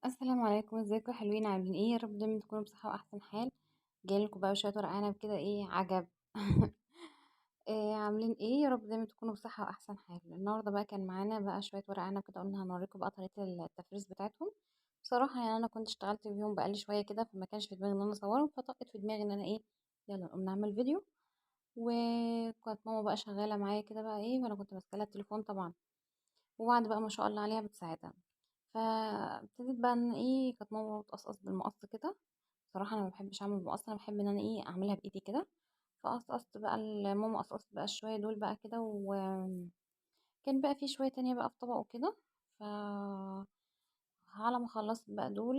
السلام عليكم، ازيكم يا حلوين؟ عاملين ايه؟ يا رب دايما تكونوا بصحة واحسن حال. جايلكوا بقى شوية ورق عنب كده، ايه عجب. إيه عاملين ايه؟ يا رب دايما تكونوا بصحة واحسن حال. النهارده بقى كان معانا بقى شوية ورق عنب كده، قلنا هنوريكم بقى طريقة التفريز بتاعتهم. بصراحة يعني انا كنت اشتغلت بيهم بقالي شوية كده، فما كانش في دماغي ان انا اصورهم، فطقت في دماغي ان انا ايه، يلا نقوم نعمل فيديو. وكانت ماما بقى شغالة معايا كده بقى ايه، وانا كنت ماسكة لها التليفون طبعا، وبعد بقى ما شاء الله عليها بتساعدها. فابتديت بقى ان ايه، كانت ماما بتقصقص بالمقص كده. بصراحه انا ما بحبش اعمل بالمقص، انا بحب ان انا ايه اعملها بايدي كده. فقصقصت بقى ماما قصقصت بقى شويه دول بقى كده، وكان بقى في شويه تانية بقى في طبق وكده. ف على ما خلصت بقى دول،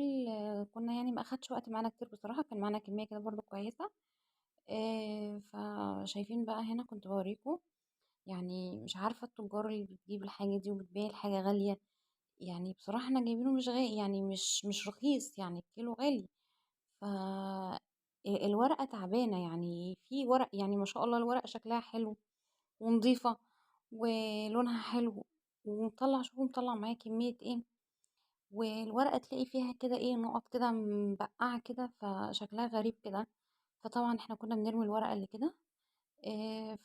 كنا يعني ما اخدش وقت معانا كتير بصراحه، كان معانا كميه كده برضو كويسه. فشايفين بقى هنا كنت بوريكم، يعني مش عارفه التجار اللي بتجيب الحاجه دي وبتبيع الحاجه غاليه. يعني بصراحة احنا جايبينه مش غالي، يعني مش رخيص، يعني الكيلو غالي. ف الورقة تعبانة، يعني في ورق يعني ما شاء الله الورقة شكلها حلو ونظيفة ولونها حلو، ومطلع شوفوا مطلع معايا كمية ايه، والورقة تلاقي فيها كده ايه نقط كده مبقعة كده، فشكلها غريب كده. فطبعا احنا كنا بنرمي الورقة اللي كده.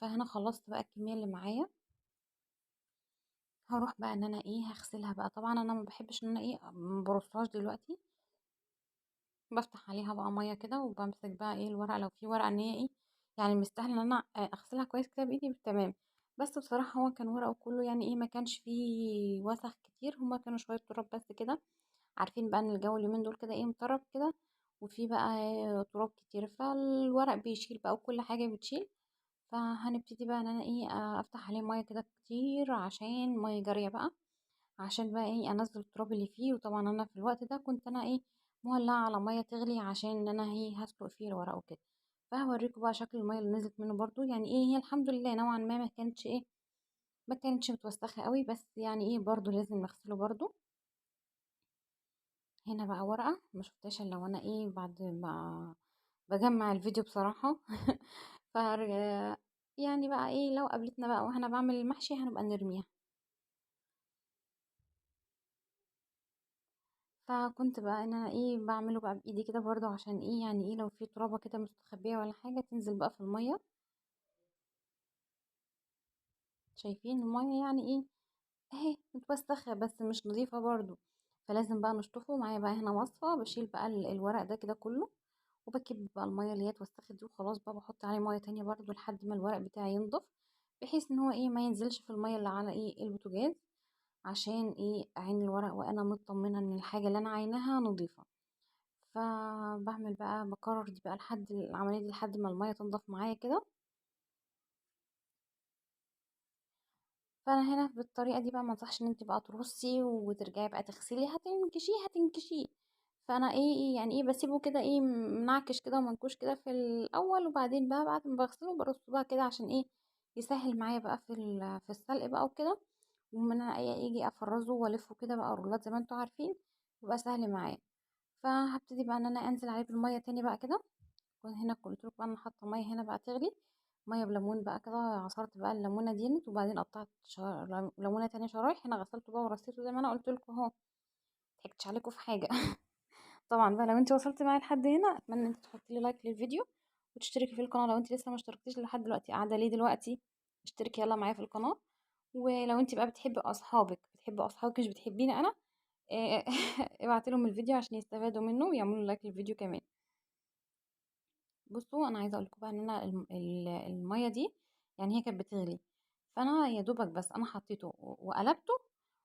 فهنا خلصت بقى الكمية اللي معايا. هروح بقى ان انا ايه هغسلها بقى. طبعا انا ما بحبش ان انا ايه مبرصهاش دلوقتي، بافتح عليها بقى ميه كده وبمسك بقى ايه الورقه، لو في ورقه ان هي ايه يعني مستاهله ان انا اغسلها كويس كده بايدي تمام. بس بصراحه هو كان ورقه كله يعني ايه، ما كانش فيه وسخ كتير، هما كانوا شويه تراب بس كده. عارفين بقى ان الجو اليومين دول كده ايه مطرب كده، وفي بقى تراب كتير، فالورق بيشيل بقى وكل حاجه بتشيل. فهنبتدي بقى ان انا ايه افتح عليه ميه كده كتير عشان ميه جاريه بقى، عشان بقى ايه انزل التراب اللي فيه. وطبعا انا في الوقت ده كنت انا ايه مولعه على ميه تغلي عشان ان انا هي هسلق فيه الورق وكده. فهوريكم بقى شكل الميه اللي نزلت منه برضو، يعني ايه هي الحمد لله نوعا ما كانتش ايه، ما كانتش متوسخه قوي، بس يعني ايه برضو لازم نغسله برضو. هنا بقى ورقه ما شفتهاش الا وانا ايه بعد ما بجمع الفيديو بصراحه. ف يعني بقى ايه لو قابلتنا بقى وانا بعمل المحشي هنبقى نرميها. فكنت بقى ان انا ايه بعمله بقى بايدي كده برضو، عشان ايه يعني ايه لو في ترابه كده مستخبيه ولا حاجه تنزل بقى في الميه. شايفين الميه يعني ايه اهي متوسخه بس مش نظيفه برضو، فلازم بقى نشطفه. معايا بقى هنا مصفى بشيل بقى الورق ده كده كله، وبكب بقى الميه اللي هي اتوسخت دي، وخلاص بقى بحط عليه ميه تانية برضو لحد ما الورق بتاعي ينضف، بحيث ان هو ايه ما ينزلش في الميه اللي على ايه البوتاجاز، عشان ايه اعين الورق وانا مطمنه ان الحاجه اللي انا عيناها نظيفه. فبعمل بقى بكرر دي بقى لحد العملية دي لحد ما المية تنضف معايا كده. فانا هنا بالطريقة دي بقى ما انصحش ان انت بقى ترصي وترجعي بقى تغسلي، هتنكشيه. فانا ايه يعني ايه بسيبه كده ايه منعكش كده ومنكوش كده في الاول، وبعدين بقى بعد ما بغسله برصه بقى كده عشان ايه يسهل معايا بقى في السلق بقى وكده. ومن انا ايه يجي افرزه والفه كده بقى رولات زي ما انتوا عارفين، يبقى سهل معايا. فهبتدي بقى ان انا انزل عليه بالميه تاني بقى كده. هنا قلت لكم انا حاطه ميه هنا بقى تغلي، ميه بليمون بقى كده. عصرت بقى الليمونه ديت، وبعدين قطعت ليمونه تانية شرايح. هنا غسلته بقى ورصيته زي ما انا قلت لكم اهو، مضحكتش عليكم في حاجه. طبعا بقى لو انت وصلت معايا لحد هنا اتمنى ان انت تحطي لي لايك للفيديو، وتشتركي في القناه لو انت لسه ما اشتركتيش لحد دلوقتي. قاعده ليه دلوقتي؟ اشتركي يلا معايا في القناه. ولو انت بقى بتحبي اصحابك مش بتحبيني انا، ابعتي لهم الفيديو عشان يستفادوا منه ويعملوا لايك للفيديو كمان. بصوا انا عايزه اقول لكم بقى ان انا الميه دي يعني هي كانت بتغلي، فانا يا دوبك بس انا حطيته وقلبته،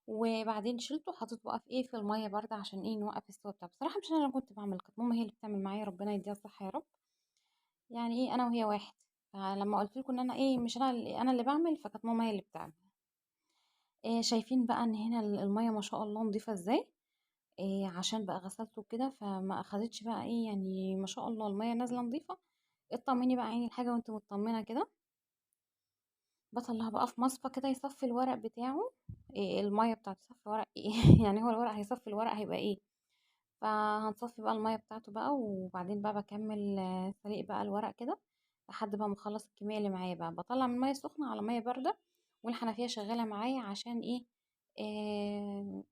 وبعدين شلته حطيته بقى في ايه في الميه بارده عشان ايه نوقف السوا بتاعه. بصراحه مش انا اللي كنت بعمل، كانت ماما هي اللي بتعمل معايا، ربنا يديها الصحه يا رب. يعني ايه انا وهي واحد. فلما قلت لكم ان انا ايه مش انا اللي بعمل، فكانت ماما هي اللي بتعمل. إيه شايفين بقى ان هنا الميه ما شاء الله نضيفه ازاي. إيه عشان بقى غسلته كده فما اخدتش بقى ايه، يعني ما شاء الله الميه نازله نظيفه. اطمني بقى عيني الحاجه وانت مطمنه كده. بطلع بقى في مصفى كده يصفي الورق بتاعه. إيه الميه بتاعته تصفي ورق ايه؟ يعني هو الورق هيصفي الورق هيبقى ايه. فهنصفي بقى الميه بتاعته بقى، وبعدين بقى بكمل سليق بقى الورق كده لحد بقى ما اخلص الكميه اللي معايا. بقى بطلع من ميه سخنه على ميه بارده، والحنفيه شغاله معايا عشان ايه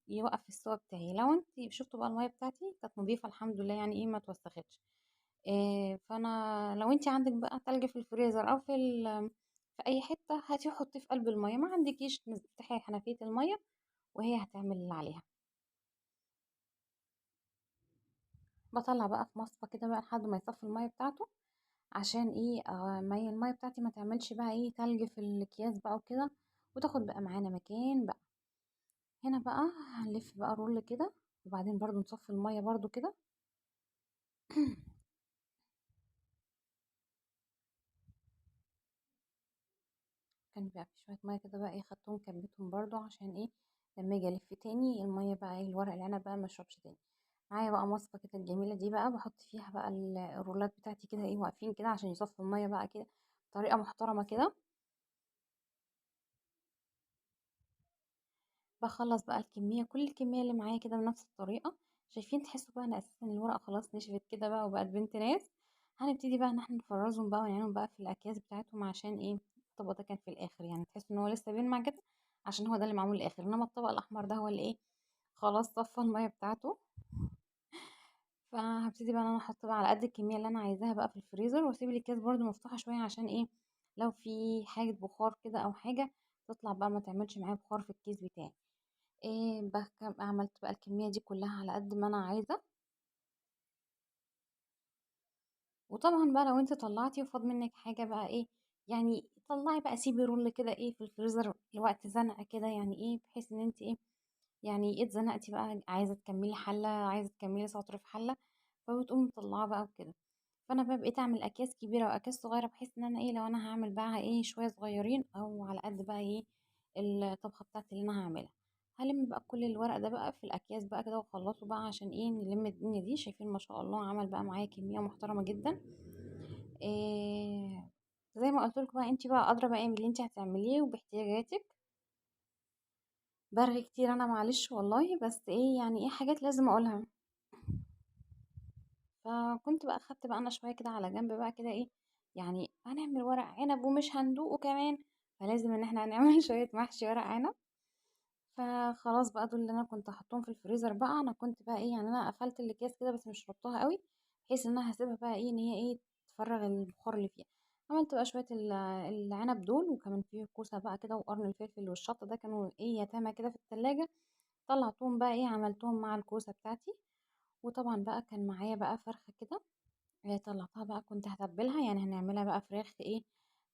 يوقف السوا بتاعي. لو انت شفتوا بقى الميه بتاعتي كانت نظيفه الحمد لله، يعني ايه ما توسختش. فانا لو انت عندك بقى تلج في الفريزر او في اي حته، هاتيه حطيه في قلب الميه. ما عندكيش، تفتحي حنفيه الميه وهي هتعمل اللي عليها. بطلع بقى في مصفى كده بقى لحد ما يصفي الميه بتاعته، عشان ايه الميه بتاعتي ما تعملش بقى ايه تلج في الاكياس بقى وكده، وتاخد بقى معانا مكان بقى. هنا بقى هنلف بقى رول كده، وبعدين برضو نصفي الميه برضو كده. كان بقى في شويه ميه كده بقى ايه، خدتهم كبيتهم برضو عشان ايه لما اجي الف تاني الميه بقى ايه الورق العنب بقى ما يشربش تاني. معايا بقى مصفى كده الجميله دي بقى، بحط فيها بقى الرولات بتاعتي كده ايه واقفين كده عشان يصفوا الميه بقى كده بطريقه محترمه كده. باخلّص بقى الكمية، كل الكمية اللي معايا كده بنفس الطريقة. شايفين تحسّوا بقى إن أساسًا الورقة خلاص نشفت كده بقى وبقت بنت ناس. هنبتدي بقى إن إحنا نفرّزهم بقى ونعينهم بقى في الأكياس بتاعتهم، عشان إيه، الطبق ده كان في الآخر، يعني تحسّوا إن هو لسه بيلمع كده عشان هو ده اللي معمول الآخر، إنّما الطبق الأحمر ده هو اللي إيه، خلاص صفّى المَيّة بتاعته. فهابتدي بقى إن أنا أحط بقى على قد الكمية اللي أنا عايزاها بقى في الفريزر، وأسيب الأكياس برضه مفتوحة شوية عشان إيه، لو في حاجة بخار كده أو حاجة تطلع بقى ما تعملش معايا بخار في الكيس بتاعي. عملت بقى الكمية دي كلها على قد ما أنا عايزة. وطبعًا بقى لو أنتِ طلّعتِ وفاض منِّك حاجة بقى إيه، يعني طلّعي بقى سيبي رول كده إيه في الفريزر لوقت زنقة كده، يعني إيه بحيث إن أنتِ إيه، يعني اتزنقتِ بقى عايزة تكمّلي حلة، عايزة تكمّلي سطر في حلة، فبتقومي مطلّعاه بقى وكده. فأنا بقى بقيت أعمل أكياس كبيرة وأكياس صغيرة، بحيث إن أنا إيه، لو أنا هاعمل بقى إيه شوية صغيّرين أو على قد بقى إيه الطبخة بتاعتي اللي أنا هاعملها. هالِم بقى كل الورق ده بقى في الأكياس بقى كده واخلّصه بقى عشان إيه، نلِم الدنيا دي. شايفين ما شاء الله عمل بقى معايا كمية محترمة جدًا. زي ما قُلت لكم بقى أنتِ بقى أدرى بقى باللي أنتِ هتعمليه وباحتياجاتِك. بارغي كتير أنا معلش والله، بس إيه، يعني إيه حاجات لازم أقولها. فكنت بقى أخدت بقى أنا شوية كده على جنب بقى كده إيه، يعني هنعمل ورق عنب ومش هندوقه كمان، فلازم إن إحنا هنعمل شوية محشي ورق عنب. فخلاص بقى دول اللي أنا كنت هاحطهم في الفريزر بقى. أنا كنت بقى إيه، يعني أنا قفلت الأكياس كده بس مش ربطها أوي، بحيث إن أنا هاسيبها بقى إيه، إن هي إيه تفرّغ البخار اللي فيها. عملت بقى شوية العنب دول، وكمان في كوسة بقى كده وقرن الفلفل والشطة ده كانوا إيه يتامى كده في التلاجة. طلعتهم بقى إيه عملتهم مع الكوسة بتاعتي. وطبعًا بقى كان معايا بقى فرخة كده، طلّعتها بقى كنت هاتبّلها، يعني هنعملها بقى فراخ إيه،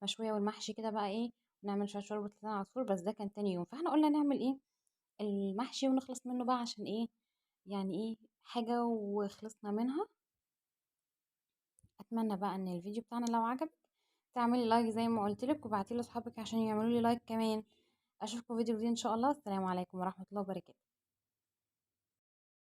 مشوية والمحشي كده بقى إيه، نعمل شوية شوربة لسان عصفور، بس ده كان تاني يوم. فإحنا قُلنا نعمل إيه، المحشي ونخلص منّه بقى عشان إيه، يعني إيه، حاجة وخلصنا منها. أتمنى بقى إن الفيديو بتاعنا لو عجبِك تعملي لايك زي ما قُلت لِك، وابعتيه لأصحابِك عشان يعملوا لي لايك كمان. أشوفكم في فيديو جديد إن شاء الله. السلام عليكم ورحمة الله وبركاته.